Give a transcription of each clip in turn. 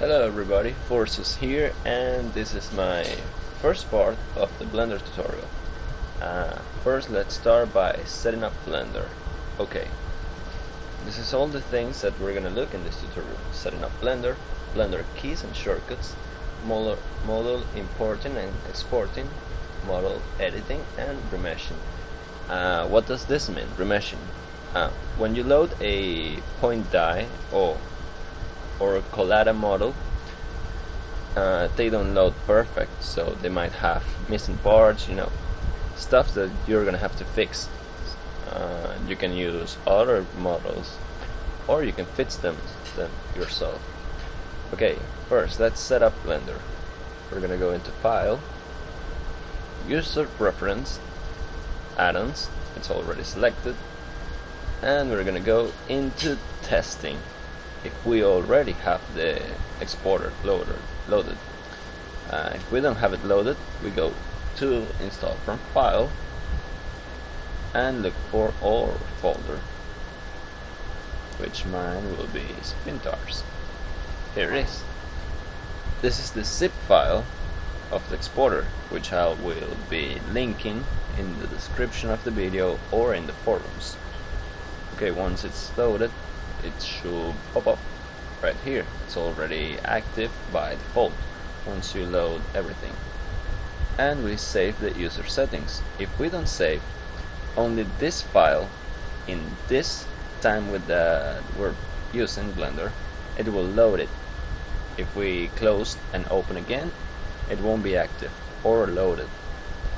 Hello everybody, Forces here, and this is my first part of the Blender tutorial. First let's start by setting up Blender. Okay, this is all the things that we're gonna look in this tutorial. Setting up Blender, Blender keys and shortcuts, model importing and exporting, model editing, and remeshing. What does this mean, remeshing? When you load a point die or a collada model, they don't load perfect, so they might have missing parts, stuff that you're gonna have to fix. You can use other models, or you can fix them yourself. Okay, first let's set up Blender. We're gonna go into File, User Preference, Add-ons, it's already selected, and we're gonna go into Testing. If we already have the exporter loaded. If we don't have it loaded, we go to Install from File and look for our folder, which mine will be Spintars. Here it is. This is the zip file of the exporter, which I will be linking in the description of the video or in the forums. Okay, once it's loaded, it should pop up right here. It's already active by default once you load everything. And we save the user settings. If we don't save, only this file in this time we're using Blender, it will load it. If we close and open again, it won't be active or loaded.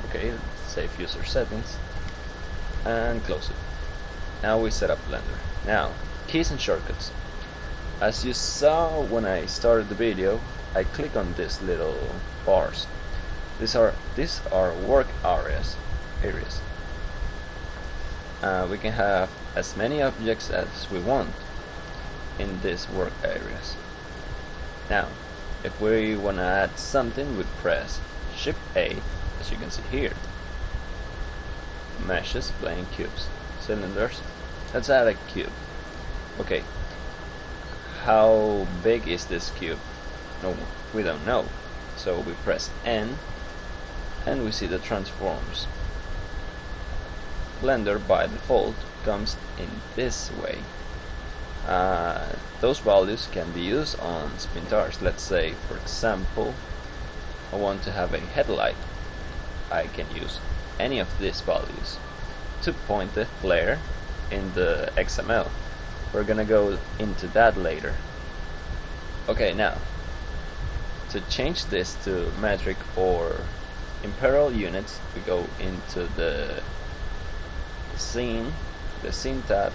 Okay, save user settings and close it. Now we set up Blender. Now, keys and shortcuts. As you saw when I started the video, I click on these little bars. These are work areas. We can have as many objects as we want in these work areas. Now, if we want to add something, we press Shift A, as you can see here. Meshes, plane, cubes, cylinders. Let's add a cube. Okay, how big is this cube? No, we don't know. So we press N and we see the transforms. Blender by default comes in this way. Those values can be used on Spintars. Let's say, for example, I want to have a headlight. I can use any of these values to point the flare in the XML. We're gonna go into that later. Okay, now to change this to metric or imperial units, we go into the scene tab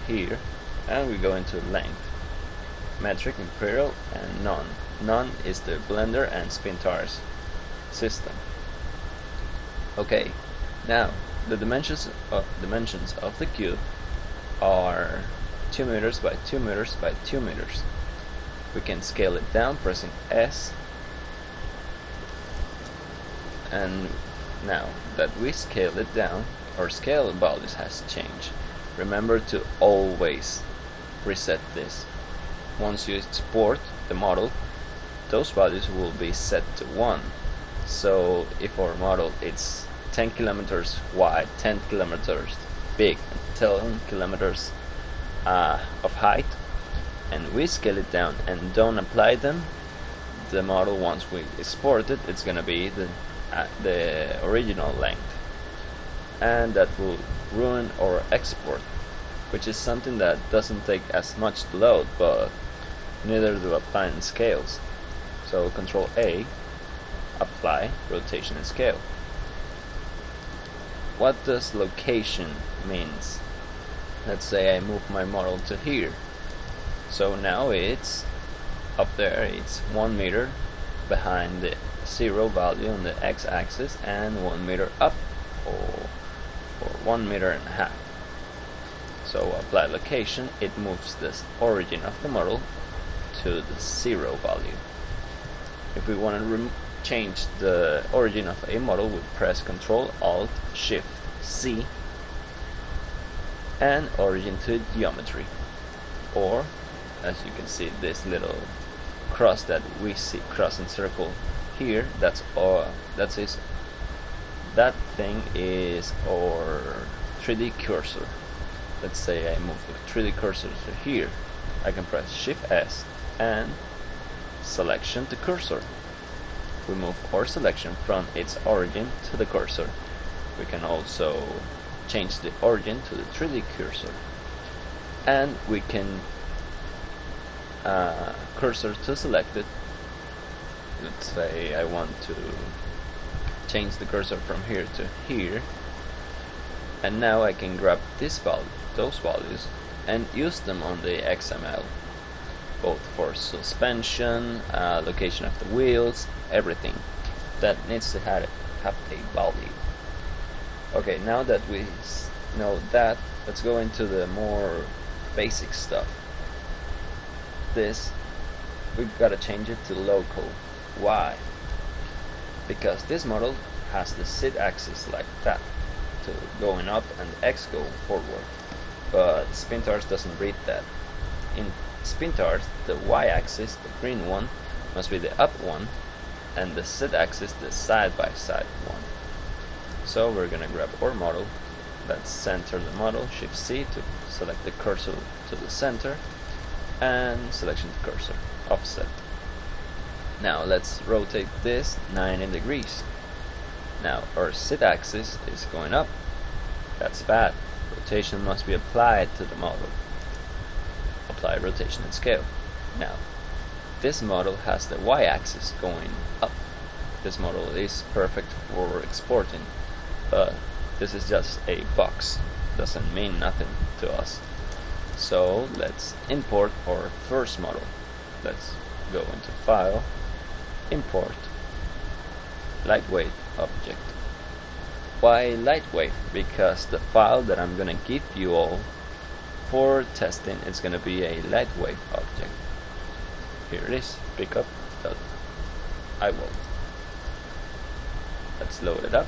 here, and we go into length, metric, imperial, and none. None is the Blender and Spintars system. Okay, now the dimensions of the cube are 2 meters by 2 meters by 2 meters. We can scale it down pressing S, and now that we scale it down, our scale values has changed. Remember to always reset this. Once you export the model, those values will be set to 1. So if our model is 10 kilometers wide, 10 kilometers big, 10 kilometers of height, and we scale it down and don't apply them, the model, once we export it, it's gonna be the original length, and that will ruin our export, which is something that doesn't take as much to load, but neither do applying scales. So Control A, apply rotation and scale. What does location means? Let's say I move my model to here. So now it's up there, it's 1 meter behind the 0 value on the x-axis and 1 meter up, or 1.5 meters. So apply location, it moves this origin of the model to the 0 value. If we want to change the origin of a model, we press Ctrl Alt Shift C and origin to geometry, or as you can see, this little cross that we see, cross and circle here, that thing is our 3D cursor. Let's say I move the 3D cursor to here. I can press Shift S and selection to cursor. We move our selection from its origin to the cursor. We can also change the origin to the 3D cursor, and we can cursor to selected. Let's say I want to change the cursor from here to here, and now I can grab those values and use them on the XML, both for suspension, location of the wheels, everything that needs to have a value. Okay, now that we know that, let's go into the more basic stuff. This, we've got to change it to local. Why? Because this model has the Z axis like that, to going up, and X going forward. But Spintars doesn't read that. In Spintars, the Y axis, the green one, must be the up one, and the Z axis, the side by side one. So we're gonna grab our model, let's center the model, Shift C to select the cursor to the center, and selection to cursor, offset. Now let's rotate this 90 degrees. Now our Z axis is going up. That's bad. Rotation must be applied to the model. Apply rotation and scale. Now this model has the Y axis going up. This model is perfect for exporting, but this is just a box, doesn't mean nothing to us. So let's import our first model. Let's go into File, Import, Lightweight Object. Why lightweight? Because the file that I'm gonna give you all for testing is gonna be a lightweight object. Here it is, pickup.iwall. Let's load it up.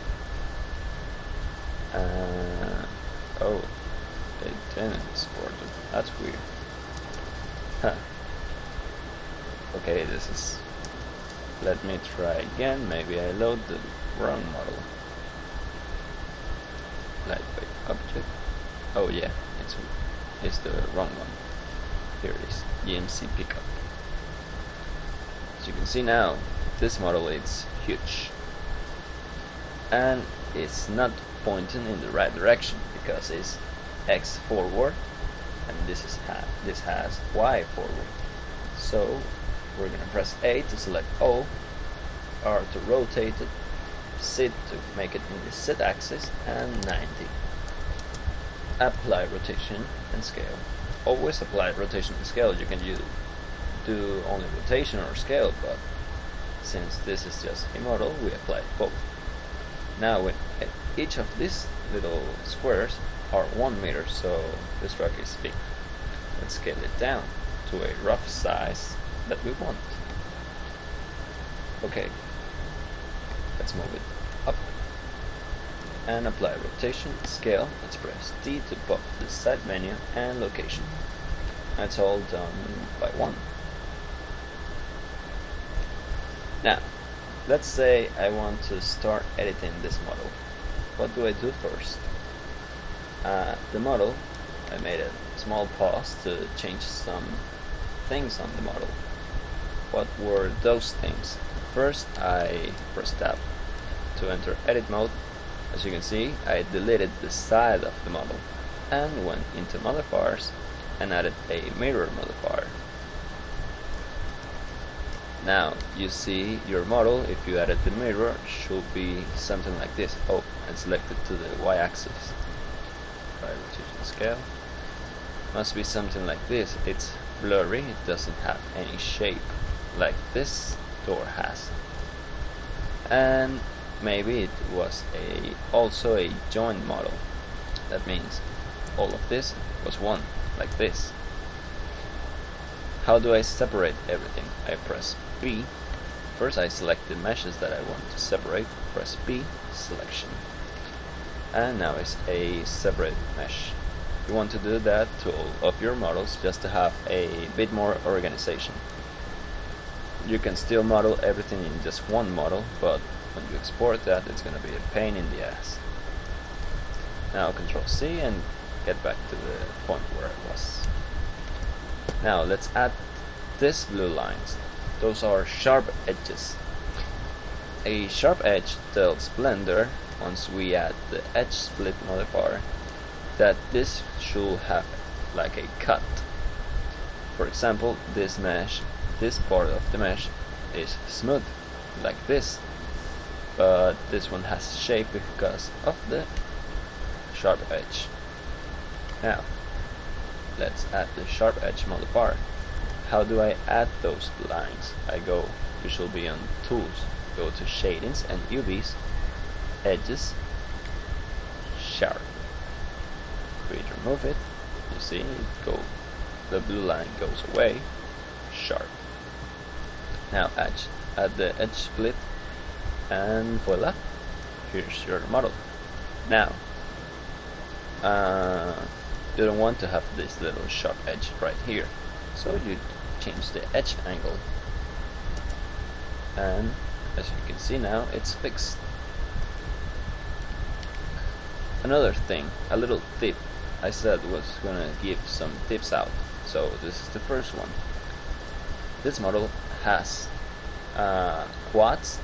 Oh, they didn't export it. That's weird. Huh. Okay, this is. Let me try again. Maybe I load the wrong model. Lightweight object. Oh yeah, it's the wrong one. Here it is. EMC pickup. As you can see now, this model is huge, and it's not pointing in the right direction because it's X forward, and this has Y forward. So we're gonna press A to select all, R to rotate it, Z to make it in the Z axis, and 90. Apply rotation and scale. Always apply rotation and scale. You can do only rotation or scale, but since this is just a model, we apply both. Now when each of these little squares are 1 meter, so this truck is big. Let's scale it down to a rough size that we want. Okay, let's move it up and apply rotation, scale. Let's press D to pop the side menu and location. That's all done by one. Now, let's say I want to start editing this model. What do I do first? The model, I made a small pause to change some things on the model. What were those things? First, I pressed Tab to enter edit mode. As you can see, I deleted the side of the model and went into modifiers and added a mirror modifier. Now you see your model, if you added the mirror, should be something like this. Oh, and selected to the y-axis. By rotation scale. Must be something like this. It's blurry, it doesn't have any shape like this door has. And maybe it was also a joined model. That means all of this was one, like this. How do I separate everything? I press B. First I select the meshes that I want to separate. Press B, selection. And now it's a separate mesh. You want to do that to all of your models just to have a bit more organization. You can still model everything in just one model, but when you export that, it's gonna be a pain in the ass. Now Control C and get back to the point where I was. Now let's add these blue lines. Those are sharp edges. A sharp edge tells Blender, once we add the edge split modifier, that this should have like a cut. For example, this mesh, this part of the mesh is smooth like this, but this one has shape because of the sharp edge. Now let's add the sharp edge modifier. How do I add those lines? I go, you should be on Tools, go to Shadings and UVs, Edges, Sharp. If we remove it, you see the blue line goes away, sharp. Now add the edge split, and voila, here's your model. Now, you don't want to have this little sharp edge right here, so you change the edge angle, and as you can see now, it's fixed. Another thing, a little tip. I said was gonna give some tips out, so this is the first one. This model has quads,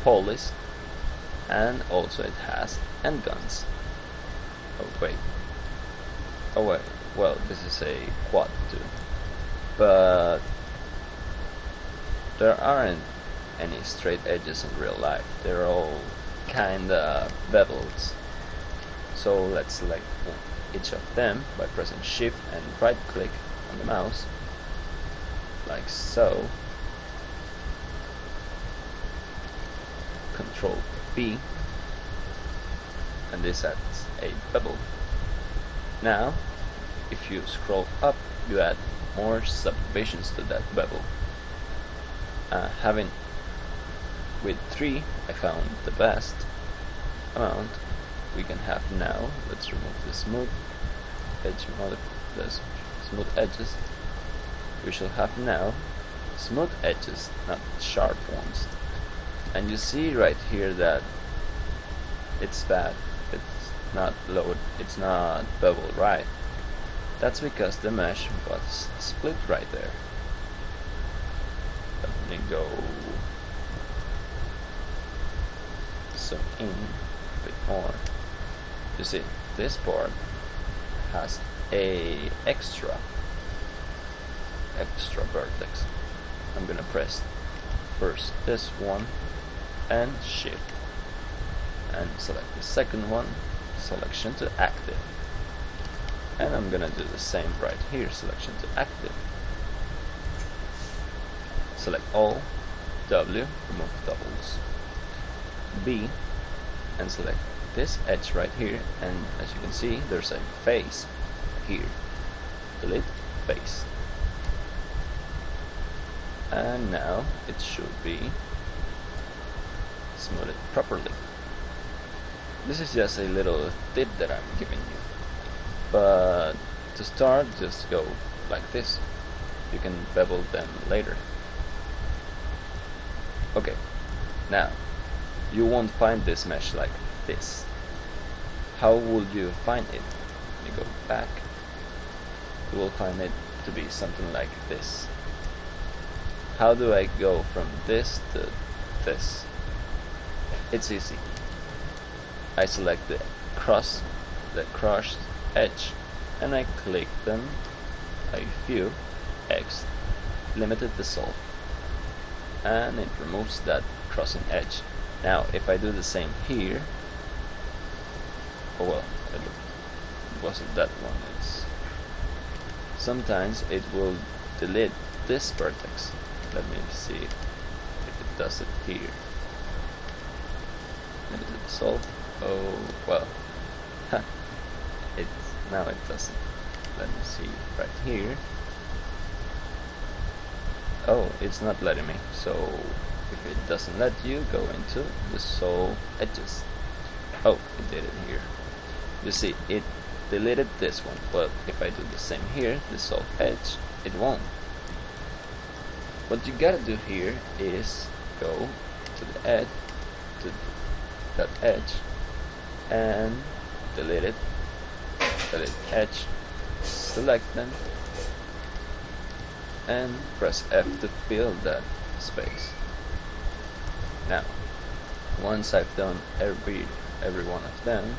pulleys, and also it has end guns. Oh wait, well, this is a quad too, but there aren't any straight edges in real life. They're all kinda bevels. So let's select each of them by pressing Shift and right click on the mouse, like so. Control B, and this adds a bevel. Now, if you scroll up, you add more subdivisions to that bevel. Having with 3, I found the best amount we can have now. Let's remove the smooth edges. We shall have now smooth edges, not sharp ones. And you see right here that it's bad. It's not load. It's not bevel right. That's because the mesh was split right there. Let me go zoom in a bit more. You see, this part has a extra vertex. I'm gonna press first this one and Shift and select the second one, selection to active, and I'm gonna do the same right here, selection to active, select all, W, remove doubles, B, and select this edge right here, and as you can see there's a face here, delete face, and now it should be smoothed properly. This is just a little tip that I'm giving you, but to start just go like this. You can bevel them later. Okay, now you won't find this mesh like this. How would you find it? You go back, you will find it to be something like this. How do I go from this to this? It's easy. I select the crushed edge, and I click them a few, X, limited dissolve, and it removes that crossing edge. Now if I do the same here, oh well, it wasn't that one. Sometimes it will delete this vertex. Let me see if it does it here. Limited dissolve. Oh well, now it doesn't. Let me see right here. Oh, it's not letting me. So if it doesn't let you, go into dissolve edges. Oh, it did it here. You see, it deleted this one, but if I do the same here, dissolve edge, it won't. What you gotta do here is go to the edge, to that edge, and delete it, delete edge, select them, and press F to fill that space. Now, once I've done every one of them,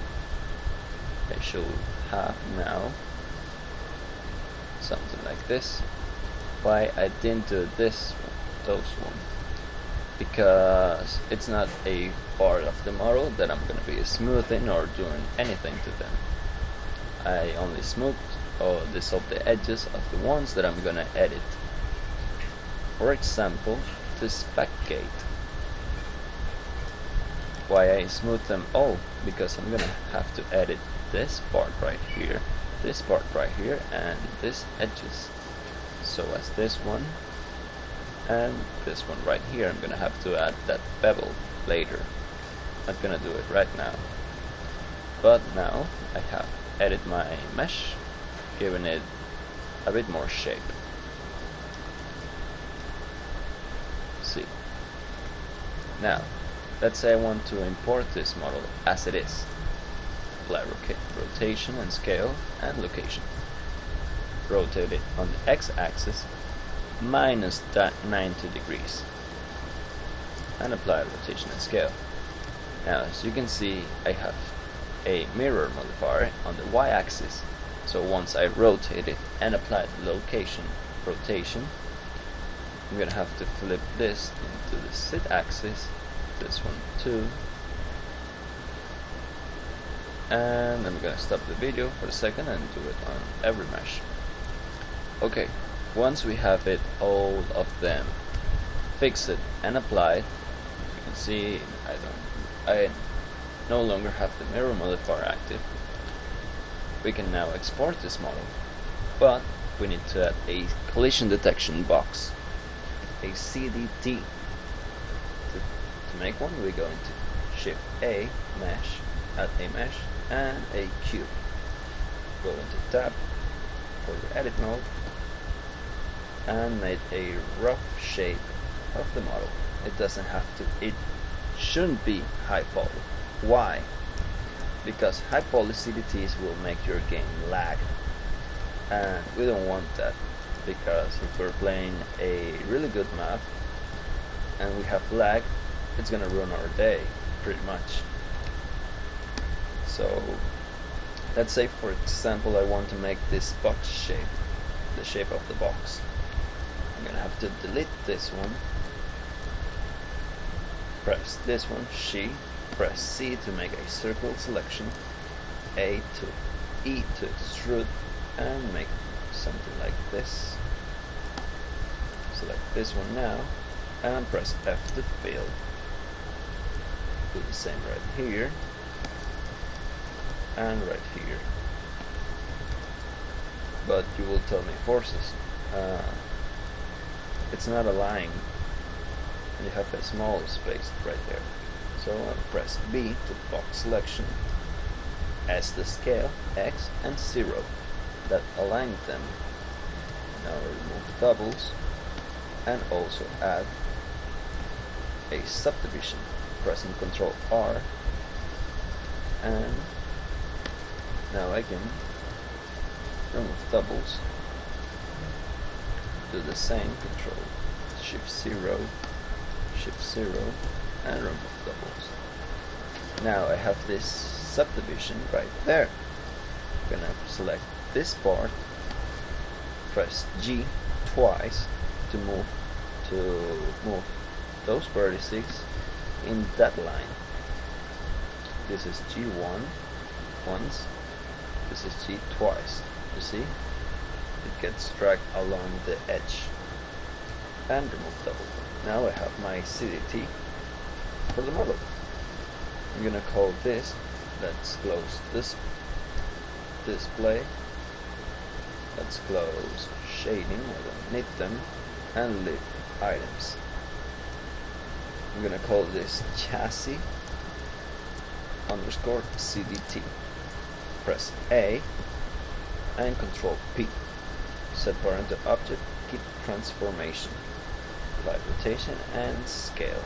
I should have now something like this. Why I didn't do those one? Because it's not a part of the model that I'm gonna be smoothing or doing anything to them. I only smooth or dissolve the edges of the ones that I'm gonna edit. For example, this back gate. Why I smooth them all? Because I'm gonna have to edit this part right here, this part right here, and this edges. So as this one and this one right here, I'm gonna have to add that bevel later. Not gonna do it right now. But now I have edited my mesh, giving it a bit more shape. See. Now, let's say I want to import this model as it is. Apply rotation and scale and location. Rotate it on the x-axis minus that 90 degrees. And apply rotation and scale. Now, as you can see, I have a mirror modifier on the y-axis. So once I rotate it and apply the rotation, I'm gonna have to flip this into the z-axis, this one too, and I'm gonna stop the video for a second and do it on every mesh. Okay, once we have it, all of them fixed and applied, you can see I no longer have the mirror modifier active. We can now export this model, but we need to add a collision detection box, a CDT. To make one, we go into Shift A, Mesh, add a mesh, and a cube. Go into Tab for your edit mode, and make a rough shape of the model. It doesn't have to, it shouldn't be high poly. Why? Because high poly CDTs will make your game lag, and we don't want that, because if we're playing a really good map and we have lag, it's gonna ruin our day pretty much. So let's say, for example, I want to make this box shape, the shape of the box. I'm gonna have to delete this one, press this one, press C to make a circle selection, A to E to extrude, and make something like this. Select this one now, and press F to fill. Do the same right here, and right here. But you will tell me forces. It's not aligning, and you have a small space right there. So I'll press B to box selection, S to scale, X and 0. That align them. Now remove doubles and also add a subdivision. Pressing Ctrl R, and now I can remove doubles. Do the same, Control Shift 0, and remove doubles. Now I have this subdivision right there. I'm gonna select this part, press G twice to move those vertices in that line. This is G1 once, this is G twice. You see? It gets dragged along the edge. And remove double. Now I have my CDT for the model. I'm gonna call this, let's close this display, let's close shading, I don't need them, and leave items. I'm gonna call this chassis underscore CDT. Press A and Control P. Set parent to object, keep transformation. like rotation and scale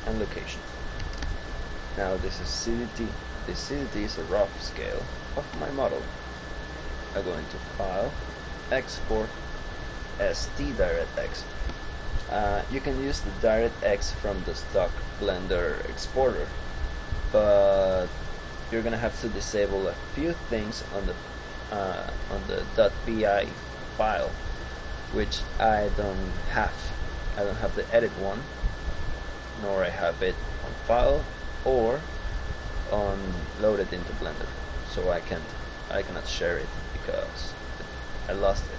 and location. Now this is CDT. This CDT is a rough scale of my model. I go into File, Export, ST DirectX. You can use the DirectX from the stock Blender exporter, but you're gonna have to disable a few things on the .pi file, which I don't have. I don't have the edit one, nor I have it on file or on loaded into Blender, so I cannot share it because I lost it,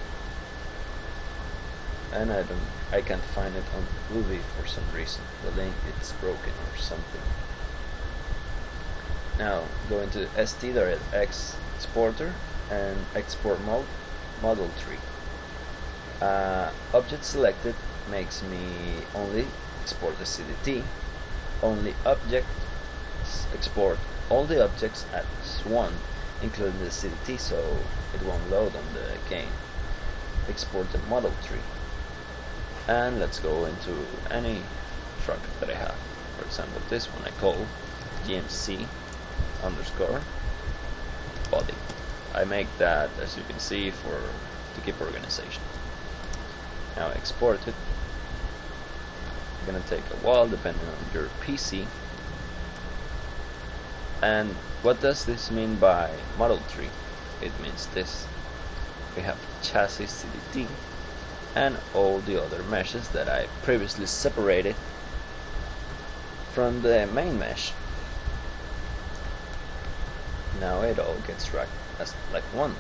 and I can't find it on Ruby for some reason. The link it's broken or something. Now go into ST.x exporter and export model tree. Object selected makes me only export the CDT. Only objects export all the objects as one, including the CDT, so it won't load on the game. Export the model tree. And let's go into any truck that I have. For example, this one I call GMC underscore body. I make that, as you can see, to keep organization. Now export it. It's gonna take a while depending on your PC. And what does this mean by model tree? It means this. We have chassis CDT and all the other meshes that I previously separated from the main mesh. Now it all gets tracked as like one.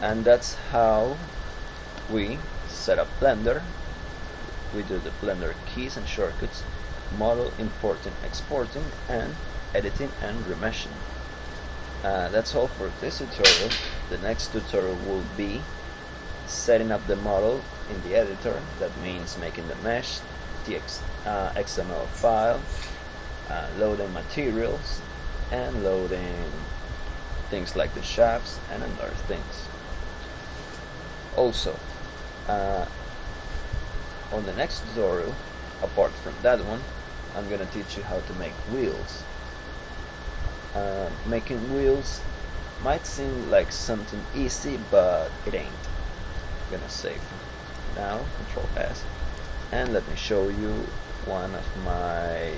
And that's how we set up Blender. We do the Blender keys and shortcuts, model importing, exporting, and editing and remeshing. That's all for this tutorial. The next tutorial will be setting up the model in the editor. That means making the mesh, the XML file, loading materials, and loading things like the shafts and other things. Also, on the next tutorial, apart from that one, I'm gonna teach you how to make wheels. Making wheels might seem like something easy, but it ain't. I'm gonna save now, Control S, and let me show you one of my,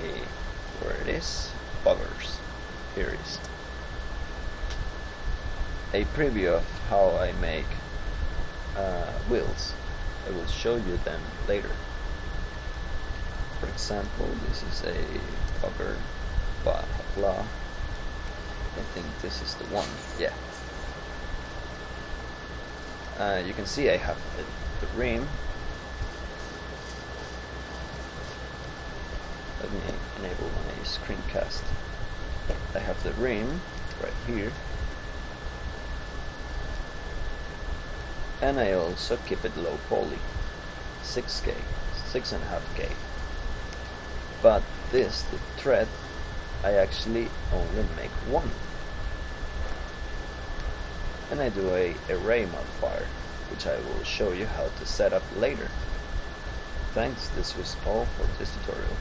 where it is, buggers. Here it is. A preview of how I make wheels. I will show you them later. For example, this is a bugger, blah blah. I think this is the one. Yeah. You can see I have the rim. Let me enable my screencast. I have the rim right here, and I also keep it low poly, 6K, 6.5K. But this, the thread, I actually only make one. And I do a array modifier, which I will show you how to set up later. Thanks, this was all for this tutorial.